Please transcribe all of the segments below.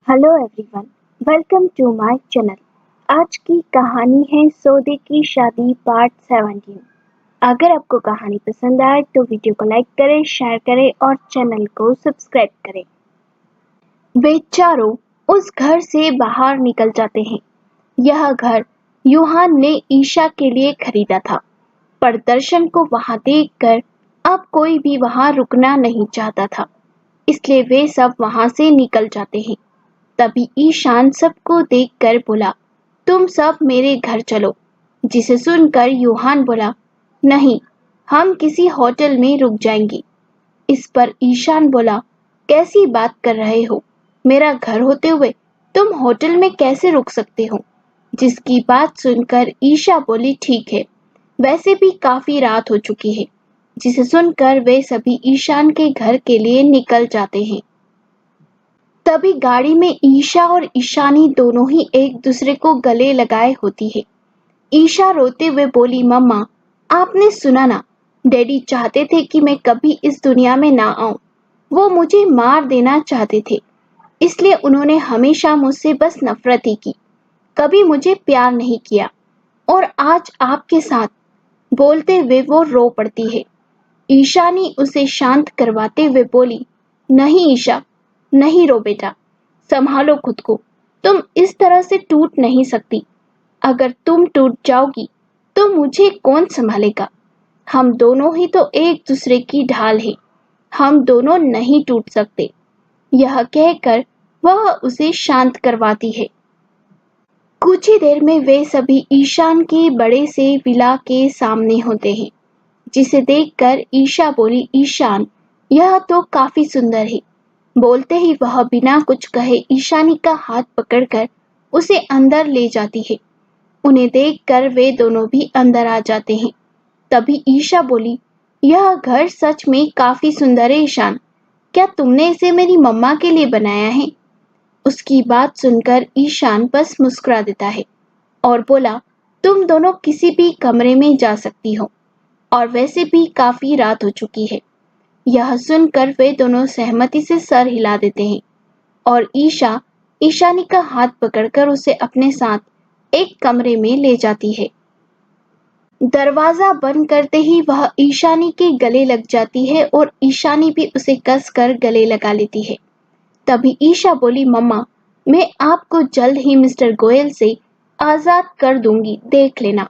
Hello everyone, welcome to my channel. आज की कहानी है सौदे की शादी पार्ट 17। अगर आपको कहानी पसंद आए तो वीडियो को लाइक करें, शेयर करें और चैनल को सब्सक्राइब करें। वे चारों उस घर से बाहर निकल जाते हैं। यह घर यूहान ने ईशा के लिए खरीदा था, पर दर्शन को वहां देखकर अब कोई भी वहां रुकना नहीं चाहता था, इसलिए वे सब वहां से निकल जाते हैं। तभी ईशान सबको देखकर बोला, तुम सब मेरे घर चलो। जिसे सुनकर यूहान बोला, नहीं, हम किसी होटल में रुक जाएंगे। इस पर ईशान बोला, कैसी बात कर रहे हो? मेरा घर होते हुए तुम होटल में कैसे रुक सकते हो? जिसकी बात सुनकर ईशा बोली, ठीक है, वैसे भी काफी रात हो चुकी है। जिसे सुनकर वे सभी ईशान के घर के लिए निकल जाते हैं। तभी गाड़ी में ईशा और ईशानी दोनों ही एक दूसरे को गले लगाए होती है। ईशा रोते हुए बोली, मम्मा, आपने सुना ना, डैडी चाहते थे कि मैं कभी इस दुनिया में ना आऊं। वो मुझे मार देना चाहते थे, इसलिए उन्होंने हमेशा मुझसे बस नफरत ही की, कभी मुझे प्यार नहीं किया। और आज आपके साथ। बोलते हुए वो रो पड़ती है। ईशानी उसे शांत करवाते हुए बोली, नहीं ईशा, नहीं रो बेटा, संभालो खुद को। तुम इस तरह से टूट नहीं सकती। अगर तुम टूट जाओगी तो मुझे कौन संभालेगा? हम दोनों ही तो एक दूसरे की ढाल है, हम दोनों नहीं टूट सकते। यह कहकर वह उसे शांत करवाती है। कुछ ही देर में वे सभी ईशान के बड़े से विला के सामने होते हैं, जिसे देखकर ईशा बोली, ईशान, यह तो काफी सुंदर है। बोलते ही वह बिना कुछ कहे ईशानी का हाथ पकड़कर उसे अंदर ले जाती है। उन्हें देखकर वे दोनों भी अंदर आ जाते हैं। तभी ईशा बोली, यह घर सच में काफी सुंदर है ईशान, क्या तुमने इसे मेरी मम्मा के लिए बनाया है? उसकी बात सुनकर ईशान बस मुस्कुरा देता है और बोला, तुम दोनों किसी भी कमरे में जा सकती हो, और वैसे भी काफी रात हो चुकी है। यह सुनकर वे दोनों सहमति से सर हिला देते हैं और ईशा ईशानी का हाथ पकड़कर उसे अपने साथ एक कमरे में ले जाती है। दरवाजा बंद करते ही वह ईशानी के गले लग जाती है और ईशानी भी उसे कसकर गले लगा लेती है। तभी ईशा बोली, मम्मा, मैं आपको जल्द ही मिस्टर गोयल से आजाद कर दूंगी, देख लेना।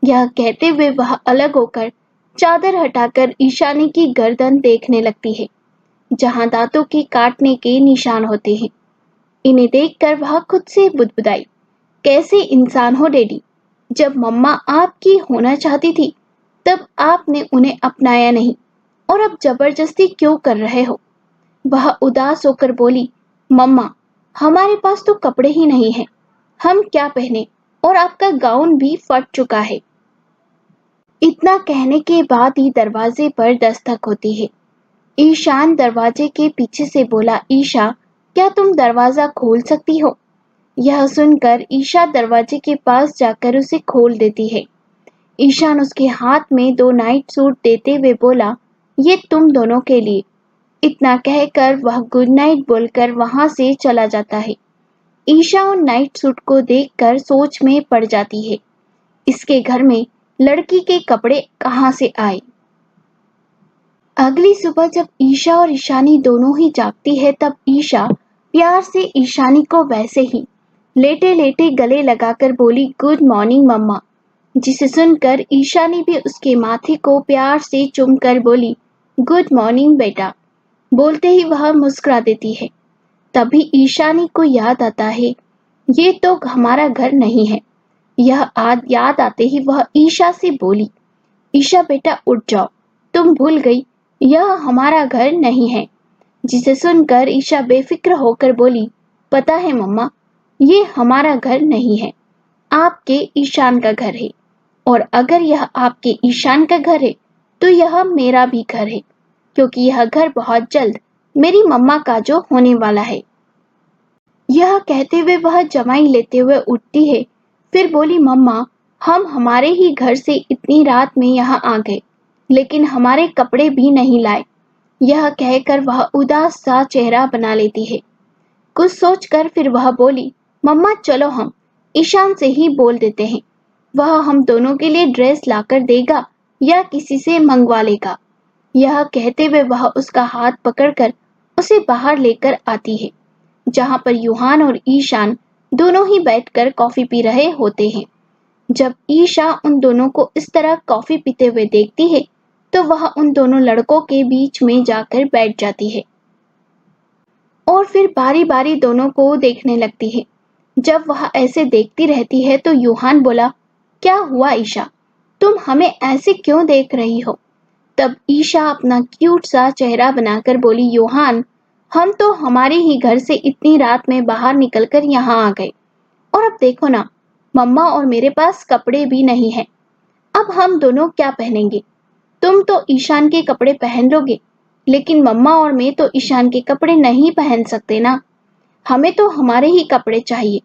यह कहते हुए वह अलग होकर चादर हटाकर ईशानी की गर्दन देखने लगती है, जहां दांतों के काटने के निशान होते हैं। इन्हें देखकर वह खुद से बुदबुदाई, कैसे इंसान हो डैडी? जब मम्मा आपकी होना चाहती थी तब आपने उन्हें अपनाया नहीं, और अब जबरदस्ती क्यों कर रहे हो? वह उदास होकर बोली, मम्मा, हमारे पास तो कपड़े ही नहीं हैं, हम क्या पहने, और आपका गाउन भी फट चुका है। इतना कहने के बाद ही दरवाजे पर दस्तक होती है। ईशान दरवाजे के पीछे से बोला, ईशा, क्या तुम दरवाजा खोल सकती हो? यह सुनकर ईशा दरवाजे के पास जाकर उसे खोल देती है। ईशान उसके हाथ में 2 नाइट सूट देते हुए बोला, ये तुम दोनों के लिए। इतना कहकर वह गुड नाइट बोलकर वहां से चला जाता है। ईशा उन नाइट सूट को देखकर सोच में पड़ जाती है, इसके घर में लड़की के कपड़े कहाँ से आए। अगली सुबह जब ईशा और ईशानी दोनों ही जागती है तब ईशा प्यार से ईशानी को वैसे ही लेटे लेटे गले लगाकर बोली, गुड मॉर्निंग मम्मा। जिसे सुनकर ईशानी भी उसके माथे को प्यार से चूमकर बोली, गुड मॉर्निंग बेटा। बोलते ही वह मुस्कुरा देती है। तभी ईशानी को याद आता है, ये तो हमारा घर नहीं है। यह याद आते ही वह ईशा से बोली, ईशा बेटा उठ जाओ, तुम भूल गई, यह हमारा घर नहीं है। जिसे सुनकर ईशा बेफिक्र होकर बोली, पता है मम्मा, ये हमारा घर नहीं है, आपके ईशान का घर है, और अगर यह आपके ईशान का घर है तो यह मेरा भी घर है, क्योंकि यह घर बहुत जल्द मेरी मम्मा का जो होने वाला है। यह कहते हुए वह जमाई लेते हुए उठती है, फिर बोली, मम्मा, हम हमारे ही घर से इतनी रात में यहाँ आ गए, लेकिन हमारे कपड़े भी नहीं लाए। यह कहकर वह उदास सा चेहरा बना लेती है। कुछ सोचकर फिर वह बोली, मम्मा चलो हम ईशान से ही बोल देते हैं, वह हम दोनों के लिए ड्रेस लाकर देगा या किसी से मंगवा लेगा। यह कहते हुए वह उसका हाथ पकड़कर उसे बाहर लेकर आती है, जहाँ पर यूहान और ईशान दोनों ही बैठकर कॉफी पी रहे होते हैं। जब ईशा उन दोनों को इस तरह कॉफी पीते हुए देखती है, तो वह उन दोनों लड़कों के बीच में जाकर बैठ जाती है और फिर बारी बारी दोनों को देखने लगती है। जब वह ऐसे देखती रहती है तो यूहान बोला, क्या हुआ ईशा, तुम हमें ऐसे क्यों देख रही हो? तब ईशा अपना क्यूट सा चेहरा बनाकर बोली, यूहान, हम तो हमारे ही घर से इतनी रात में बाहर निकलकर यहाँ आ गए और अब देखो ना, मम्मा और मेरे पास कपड़े भी नहीं है। अब हम दोनों क्या पहनेंगे? तुम तो ईशान के कपड़े पहन लोगे, लेकिन मम्मा और मैं तो ईशान के कपड़े नहीं पहन सकते ना। हमें तो हमारे ही कपड़े चाहिए।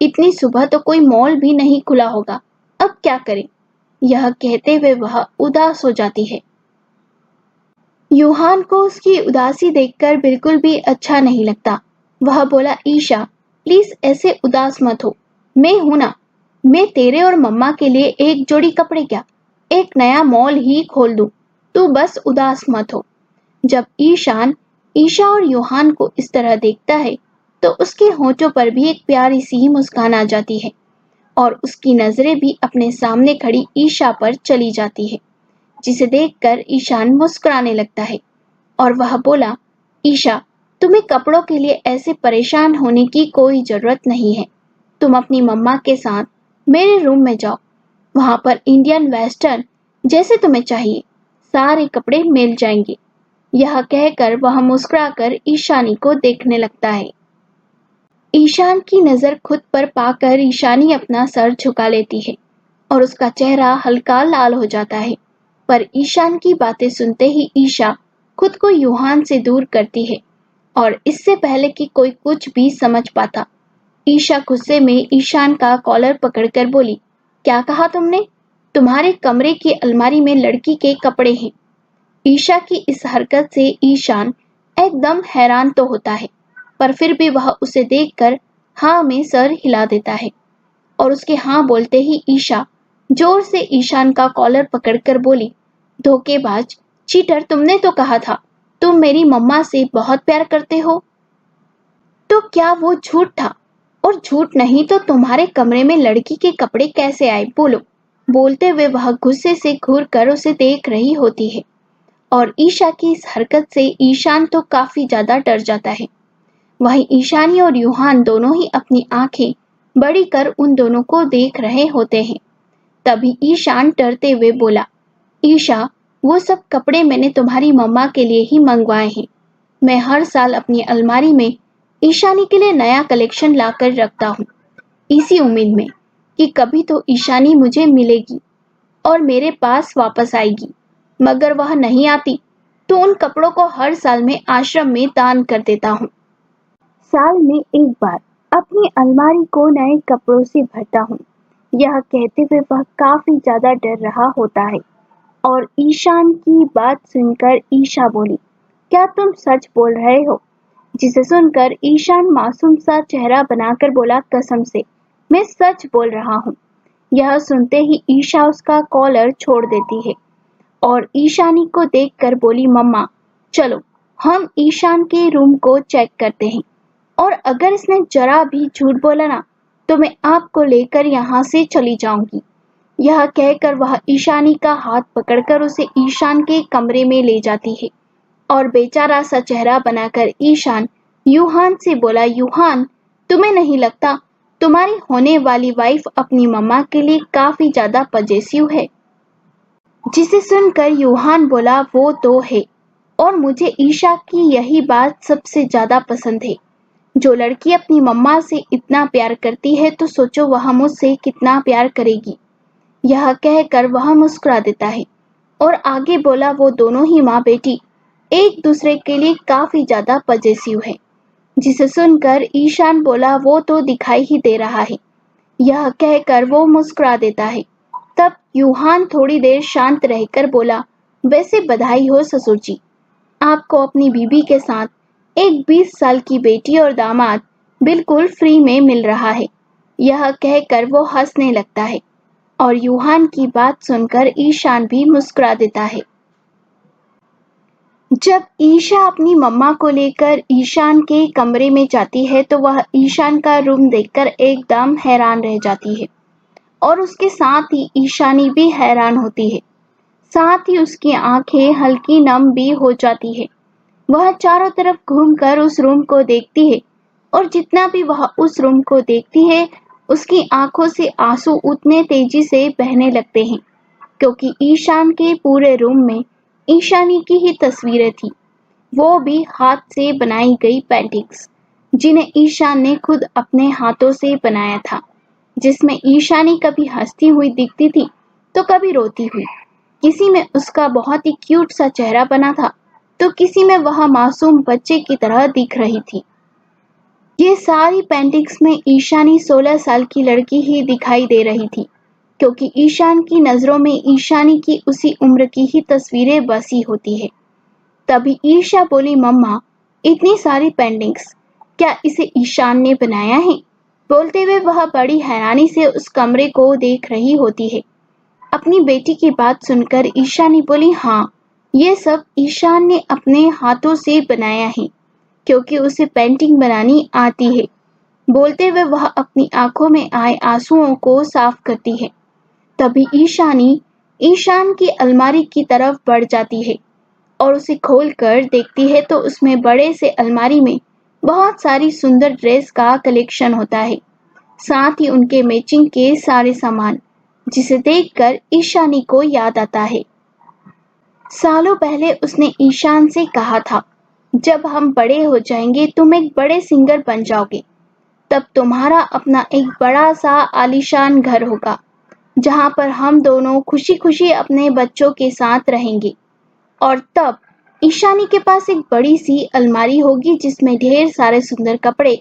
इतनी सुबह तो कोई मॉल भी नहीं खुला होगा, अब क्या करें? यह कहते हुए वह उदास हो जाती है। यूहान को उसकी उदासी देखकर बिल्कुल भी अच्छा नहीं लगता। वह बोला, ईशा प्लीज ऐसे उदास मत हो, मैं हूं ना, मैं तेरे और मम्मा के लिए एक जोड़ी कपड़े क्या, एक नया मॉल ही खोल दूं, तू बस उदास मत हो। जब ईशान ईशा और यूहान को इस तरह देखता है तो उसके होठों पर भी एक प्यारी सी मुस्कान आ जाती है और उसकी नजरें भी अपने सामने खड़ी ईशा पर चली जाती है, जिसे देखकर ईशान मुस्कुराने लगता है और वह बोला, ईशा तुम्हें कपड़ों के लिए ऐसे परेशान होने की कोई जरूरत नहीं है। तुम अपनी मम्मा के साथ मेरे रूम में जाओ, वहां पर इंडियन वेस्टर्न जैसे तुम्हें चाहिए सारे कपड़े मिल जाएंगे। यह कहकर वह मुस्कुराकर ईशानी को देखने लगता है। ईशान की नजर खुद पर पाकर ईशानी अपना सर झुका लेती है और उसका चेहरा हल्का लाल हो जाता है। पर ईशान की बातें सुनते ही ईशा खुद को यूहान से दूर करती है और इससे पहले कि कोई कुछ भी समझ पाता, ईशा गुस्से में ईशान का कॉलर पकड़कर बोली, क्या कहा तुमने? तुम्हारे कमरे की अलमारी में लड़की के कपड़े हैं। ईशा की इस हरकत से ईशान एकदम हैरान तो होता है, पर फिर भी वह उसे देखकर हाँ में सर हिला देता है और उसके हाँ बोलते ही ईशा जोर से ईशान का कॉलर पकड़कर बोली, धोखेबाज, चीटर, तुमने तो कहा था तुम मेरी मम्मा से बहुत प्यार करते हो, तो क्या वो झूठ था? और झूठ नहीं तो तुम्हारे कमरे में लड़की के कपड़े कैसे आए, बोलो? बोलते हुए वह गुस्से से घूर कर उसे देख रही होती है और ईशा की इस हरकत से ईशान तो काफी ज्यादा डर जाता है। वहीं ईशानी और यूहान दोनों ही अपनी आंखें बड़ी कर उन दोनों को देख रहे होते हैं। तभी ईशान डरते हुए बोला, ईशा वो सब कपड़े मैंने तुम्हारी मम्मा के लिए ही मंगवाए हैं। मैं हर साल अपनी अलमारी में ईशानी के लिए नया कलेक्शन लाकर रखता हूँ, इसी उम्मीद में कि कभी तो ईशानी मुझे मिलेगी और मेरे पास वापस आएगी। मगर वह नहीं आती तो उन कपड़ों को हर साल मैं आश्रम में दान कर देता हूँ। साल में एक बार अपनी अलमारी को नए कपड़ों से भरता हूँ। यह कहते हुए वह काफी ज्यादा डर रहा होता है और ईशान की बात सुनकर ईशा बोली, क्या तुम सच बोल रहे हो? जिसे सुनकर ईशान मासूम सा चेहरा बनाकर बोला, कसम से मैं सच बोल रहा हूँ। यह सुनते ही ईशा उसका कॉलर छोड़ देती है और ईशानी को देखकर बोली, मम्मा चलो हम ईशान के रूम को चेक करते हैं और अगर इसने जरा भी झूठ बोला ना तो मैं आपको लेकर यहाँ से चली जाऊंगी। यह कहकर वह ईशानी का हाथ पकड़कर उसे ईशान के कमरे में ले जाती है और बेचारा सा चेहरा बनाकर ईशान यूहान से बोला, यूहान तुम्हें नहीं लगता तुम्हारी होने वाली वाइफ अपनी मम्मा के लिए काफी ज्यादा पजेसिव है? जिसे सुनकर यूहान बोला, वो तो है और मुझे ईशा की यही बात सबसे ज्यादा पसंद है। जो लड़की अपनी मम्मा से इतना प्यार करती है तो सोचो वह मुझसे कितना प्यार करेगी। यह कहकर वह मुस्कुरा देता है और आगे बोला, वो दोनों ही माँ बेटी एक दूसरे के लिए काफी ज्यादा पजेसिव है। जिसे सुनकर ईशान बोला, वो तो दिखाई ही दे रहा है। यह कहकर वो मुस्कुरा देता है। तब यूहान थोड़ी देर शांत रहकर बोला, वैसे बधाई हो ससुर जी, आपको अपनी बीबी के साथ एक 20 साल की बेटी और दामाद बिल्कुल फ्री में मिल रहा है। यह कहकर वो हंसने लगता है और यूहान की बात सुनकर ईशान भी मुस्कुरा देता है। जब ईशा अपनी मम्मा को लेकर ईशान के कमरे में जाती है तो वह ईशान का रूम देखकर एकदम हैरान रह जाती है और उसके साथ ही ईशानी भी हैरान होती है। साथ ही उसकी आंखें हल्की नम भी हो जाती है। वह चारों तरफ घूमकर उस रूम को देखती है और जितना भी वह उस रूम को देखती है उसकी आंखों से आंसू उतने तेजी से बहने लगते हैं क्योंकि ईशान के पूरे रूम में ईशानी की ही तस्वीरें थी, वो भी हाथ से बनाई गई पेंटिंग्स जिन्हें ईशान ने खुद अपने हाथों से बनाया था, जिसमें ईशानी कभी हंसती हुई दिखती थी तो कभी रोती हुई। किसी में उसका बहुत ही क्यूट सा चेहरा बना था तो किसी में वह मासूम बच्चे की तरह दिख रही थी। ये सारी पेंटिंग्स में ईशानी 16 साल की लड़की ही दिखाई दे रही थी क्योंकि ईशान की नजरों में ईशानी की उसी उम्र की ही तस्वीरें बसी होती है। तभी ईशा बोली, मम्मा इतनी सारी पेंटिंग्स, क्या इसे ईशान ने बनाया है? बोलते हुए वह बड़ी हैरानी से उस कमरे को देख रही होती है। अपनी बेटी की बात सुनकर ईशानी बोली, हाँ, ये सब ईशान ने अपने हाथों से बनाया है क्योंकि उसे पेंटिंग बनानी आती है। बोलते हुए वह अपनी आंखों में आए आंसुओं को साफ करती है। तभी ईशानी ईशान की अलमारी की तरफ बढ़ जाती है और उसे खोलकर देखती है तो उसमें बड़े से अलमारी में बहुत सारी सुंदर ड्रेस का कलेक्शन होता है, साथ ही उनके मैचिंग के सारे सामान, जिसे देखकर ईशानी को याद आता है। सालों पहले उसने ईशान से कहा था, जब हम बड़े हो जाएंगे तुम एक बड़े सिंगर बन जाओगे, तब तुम्हारा अपना एक बड़ा सा आलीशान घर होगा जहां पर हम दोनों खुशी खुशी अपने बच्चों के साथ रहेंगे। और तब ईशानी के पास एक बड़ी सी अलमारी होगी जिसमें ढेर सारे सुंदर कपड़े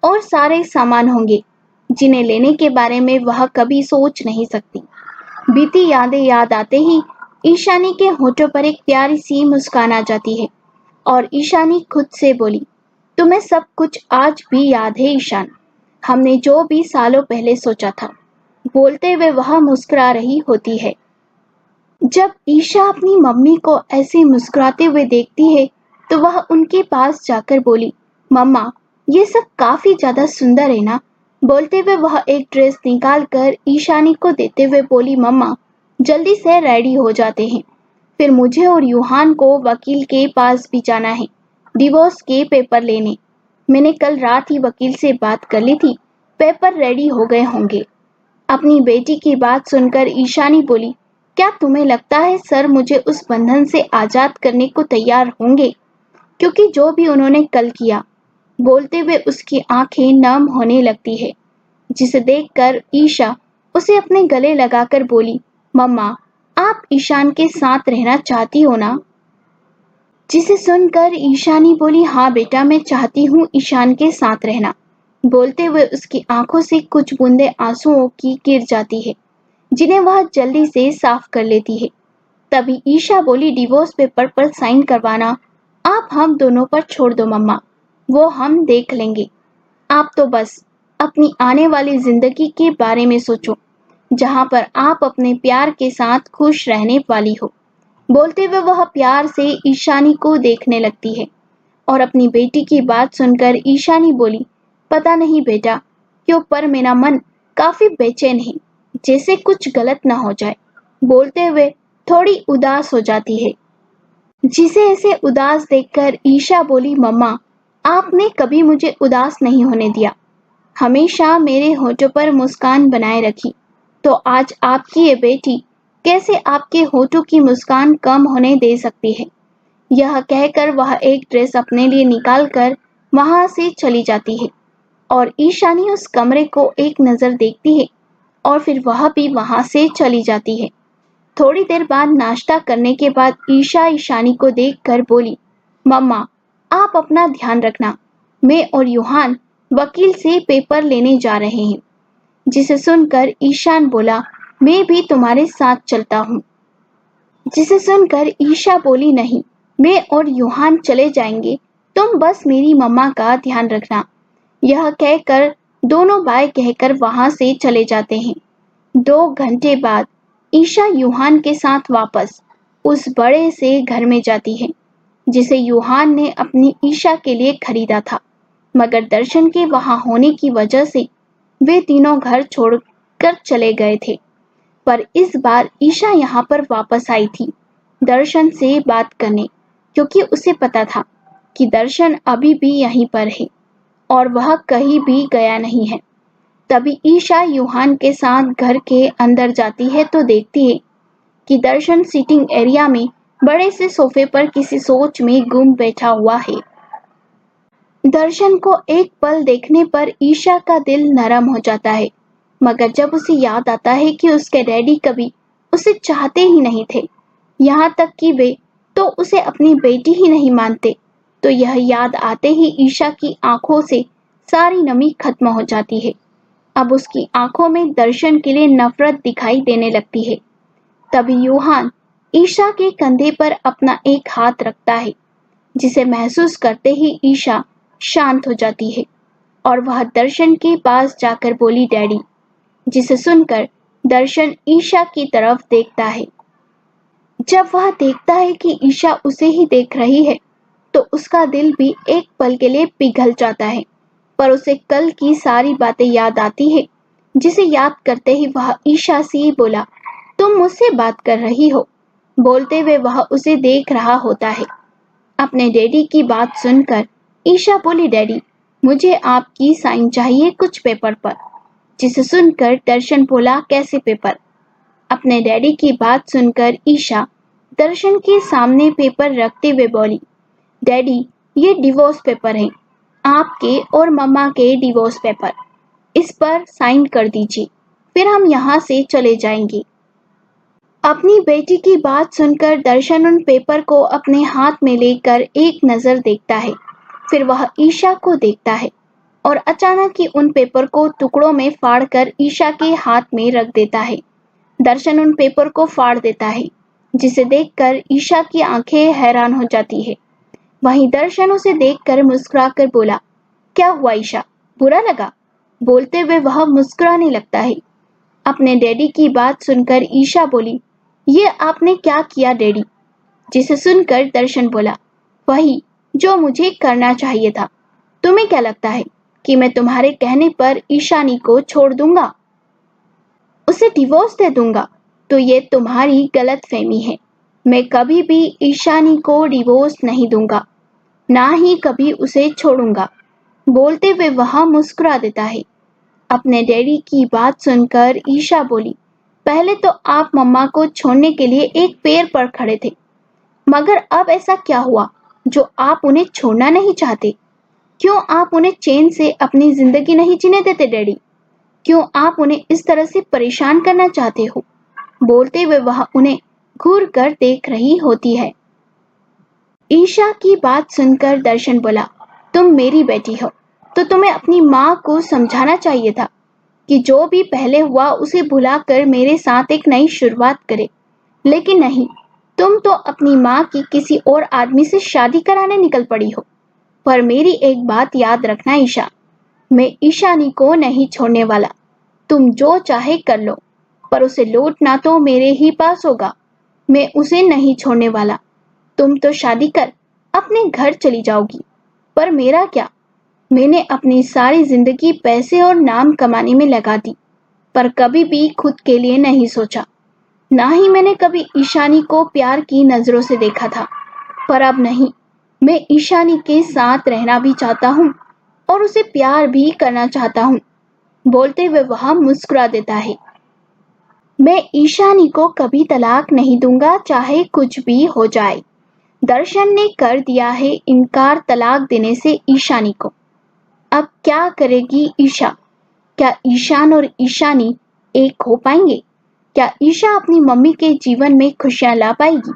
और सारे सामान होंगे जिन्हें लेने के बारे में वह कभी सोच नहीं सकती। बीती यादें याद आते ही ईशानी के होठों पर एक प्यारी सी मुस्कान आ जाती है और ईशानी खुद से बोली, तुम्हें सब कुछ आज भी याद है ईशान, हमने जो भी सालों पहले सोचा था। बोलते हुए वह मुस्कुरा रही होती है। जब ईशा अपनी मम्मी को ऐसे मुस्कुराते हुए देखती है तो वह उनके पास जाकर बोली, मम्मा ये सब काफी ज्यादा सुंदर है ना? बोलते हुए वह एक ड्रेस निकाल कर ईशानी को देते हुए बोली, मम्मा जल्दी से रेडी हो जाते हैं, फिर मुझे और यूहान को वकील के पास भी जाना है डिवोर्स के पेपर लेने। मैंने कल रात ही वकील से बात कर ली थी, पेपर रेडी हो गए होंगे। अपनी बेटी की बात सुनकर ईशानी बोली, क्या तुम्हें लगता है सर मुझे उस बंधन से आजाद करने को तैयार होंगे? क्योंकि जो भी उन्होंने कल किया। बोलते हुए उसकी आंखें नम होने लगती है, जिसे देखकर ईशा उसे अपने गले लगाकर बोली, मम्मा आप ईशान के साथ रहना चाहती हो ना? जिसे सुनकर ईशानी बोली, हाँ बेटा, मैं चाहती हूँ ईशान के साथ रहना। बोलते हुए उसकी आंखों से कुछ बूंदें आंसुओं की गिर जाती है जिन्हें वह जल्दी से साफ कर लेती है। तभी ईशा बोली, डिवोर्स पेपर पर साइन करवाना आप हम दोनों पर छोड़ दो मम्मा, वो हम देख लेंगे। आप तो बस अपनी आने वाली जिंदगी के बारे में सोचो जहां पर आप अपने प्यार के साथ खुश रहने वाली हो। बोलते हुए वह प्यार से ईशानी को देखने लगती है और अपनी बेटी की बात सुनकर ईशानी बोली, पता नहीं बेटा क्यों पर मेरा मन काफी बेचैन है, जैसे कुछ गलत ना हो जाए। बोलते हुए थोड़ी उदास हो जाती है। जिसे ऐसे उदास देखकर ईशा बोली, मम्मा आपने कभी मुझे उदास नहीं होने दिया, हमेशा मेरे होठों पर मुस्कान बनाए रखी, तो आज आपकी ये बेटी कैसे आपके होठों की मुस्कान कम होने दे सकती है? यह कहकर वह एक ड्रेस अपने लिए निकालकर वहां से चली जाती है और ईशानी उस कमरे को एक नजर देखती है और फिर वह भी वहां से चली जाती है। थोड़ी देर बाद नाश्ता करने के बाद ईशा ईशानी को देखकर बोली, मम्मा आप अपना ध्यान रखना, मैं और यूहान वकील से पेपर लेने जा रहे हैं। जिसे सुनकर ईशान बोला, मैं भी तुम्हारे साथ चलता हूँ। जिसे सुनकर ईशा बोली, नहीं, मैं और यूहान चले जाएंगे, तुम बस मेरी मम्मा का ध्यान रखना। यह कहकर दोनों बाय कहकर वहां से चले जाते हैं। 2 घंटे बाद ईशा यूहान के साथ वापस उस बड़े से घर में जाती है जिसे यूहान ने अपनी ईशा के लिए खरीदा था, मगर दर्शन के वहां होने की वजह से वे तीनों घर छोड़कर चले गए थे। पर इस बार ईशा यहाँ पर वापस आई थी दर्शन से बात करने, क्योंकि उसे पता था कि दर्शन अभी भी यहीं पर है और वह कहीं भी गया नहीं है। तभी ईशा यूहान के साथ घर के अंदर जाती है तो देखती है कि दर्शन सीटिंग एरिया में बड़े से सोफे पर किसी सोच में गुम बैठा हुआ है। दर्शन को एक पल देखने पर ईशा का दिल नरम हो जाता है, मगर जब उसे याद आता है कि उसके डैडी कभी उसे चाहते ही नहीं थे, यहाँ तक कि वे तो उसे अपनी बेटी ही नहीं मानते, तो यह याद आते ही ईशा की आंखों से सारी नमी खत्म हो जाती है। अब उसकी आंखों में दर्शन के लिए नफरत दिखाई देने लगती है। तभी यूहान ईशा के कंधे पर अपना एक हाथ रखता है, जिसे महसूस करते ही ईशा शांत हो जाती है और वह दर्शन के पास जाकर बोली, डैडी। जिसे सुनकर दर्शन ईशा की तरफ देखता है। जब वह देखता है कि ईशा उसे ही देख रही है, तो उसका दिल भी एक पल के लिए पिघल जाता है, पर उसे कल की सारी बातें याद आती है, जिसे याद करते ही वह ईशा से बोला, तुम मुझसे बात कर रही हो। बोलते हुए वह उसे देख रहा होता है। अपने डैडी की बात सुनकर ईशा बोली, डैडी, मुझे आपकी साइन चाहिए कुछ पेपर पर। जिसे सुनकर दर्शन बोला, कैसे पेपर? अपने डैडी की बात सुनकर ईशा दर्शन के सामने पेपर रखते हुए बोली, डैडी, ये डिवोर्स पेपर है, आपके और मम्मा के डिवोर्स पेपर। इस पर साइन कर दीजिए, फिर हम यहाँ से चले जाएंगे। अपनी बेटी की बात सुनकर दर्शन उन पेपर को अपने हाथ में लेकर एक नजर देखता है, फिर वह ईशा को देखता है और अचानक ही उन पेपर को टुकड़ों में फाड़कर ईशा के हाथ में रख देता है। दर्शन उन पेपर को फाड़ देता है, जिसे देखकर ईशा की आंखें हैरान हो जाती है। वहीं दर्शन उसे देखकर मुस्कुराकर बोला, क्या हुआ ईशा, बुरा लगा? बोलते हुए वह मुस्कुराने लगता है। अपने डैडी की बात सुनकर ईशा बोली, ये आपने क्या किया डैडी? जिसे सुनकर दर्शन बोला, वही जो मुझे करना चाहिए था। तुम्हें क्या लगता है कि मैं तुम्हारे कहने पर ईशानी को छोड़ दूंगा, उसे डिवोर्स दे दूंगा? तो ये तुम्हारी गलतफहमी है। मैं कभी भी ईशानी को डिवोर्स नहीं दूंगा, ना ही कभी उसे छोड़ूंगा। बोलते हुए वह मुस्कुरा देता है। अपने डैडी की बात सुनकर ईशा बोली, पहले तो आप मम्मा को छोड़ने के लिए एक पैर पर खड़े थे, मगर अब ऐसा क्या हुआ जो आप उन्हें छोड़ना नहीं चाहते? क्यों आप उन्हें चैन से अपनी जिंदगी नहीं जीने देते डैडी? क्यों आप उन्हें इस तरह से परेशान करना चाहते हो? बोलते हुए वह उन्हें घूर कर देख रही होती है। ईशा की बात सुनकर दर्शन बोला, तुम मेरी बेटी हो, तो तुम्हें अपनी माँ को समझाना चाहिए था कि जो भी पहले हुआ उसे भुलाकर मेरे साथ एक नई शुरुआत करे। लेकिन नहीं, तुम तो अपनी माँ की किसी और आदमी से शादी कराने निकल पड़ी हो। पर मेरी एक बात याद रखना ईशा, मैं ईशानी को नहीं छोड़ने वाला। तुम जो चाहे कर लो, पर उसे लौटना तो मेरे ही पास होगा। मैं उसे नहीं छोड़ने वाला। तुम तो शादी कर अपने घर चली जाओगी, पर मेरा क्या? मैंने अपनी सारी जिंदगी पैसे और नाम कमाने में लगा दी, पर कभी भी खुद के लिए नहीं सोचा। ना ही मैंने कभी ईशानी को प्यार की नजरों से देखा था। पर अब नहीं, मैं ईशानी के साथ रहना भी चाहता हूँ और उसे प्यार भी करना चाहता हूँ। बोलते हुए वह मुस्कुरा देता है। मैं ईशानी को कभी तलाक नहीं दूंगा, चाहे कुछ भी हो जाए। दर्शन ने कर दिया है इनकार तलाक देने से ईशानी को। अब क्या करेगी ईशा? क्या ईशान और ईशानी एक हो पाएंगे? क्या ईशा अपनी मम्मी के जीवन में खुशियां ला पाएगी?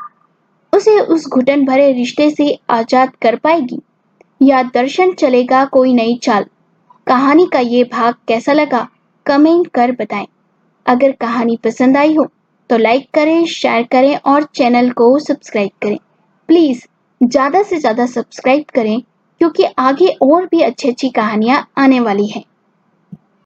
उसे उस घुटन भरे रिश्ते से आजाद कर पाएगी? या दर्शन चलेगा कोई नई चाल? कहानी का ये भाग कैसा लगा, कमेंट कर बताएं। अगर कहानी पसंद आई हो तो लाइक करें, शेयर करें और चैनल को सब्सक्राइब करें। प्लीज़ ज़्यादा से ज़्यादा सब्सक्राइब करें क्योंकि आगे और भी अच्छी अच्छी कहानियां आने वाली हैं।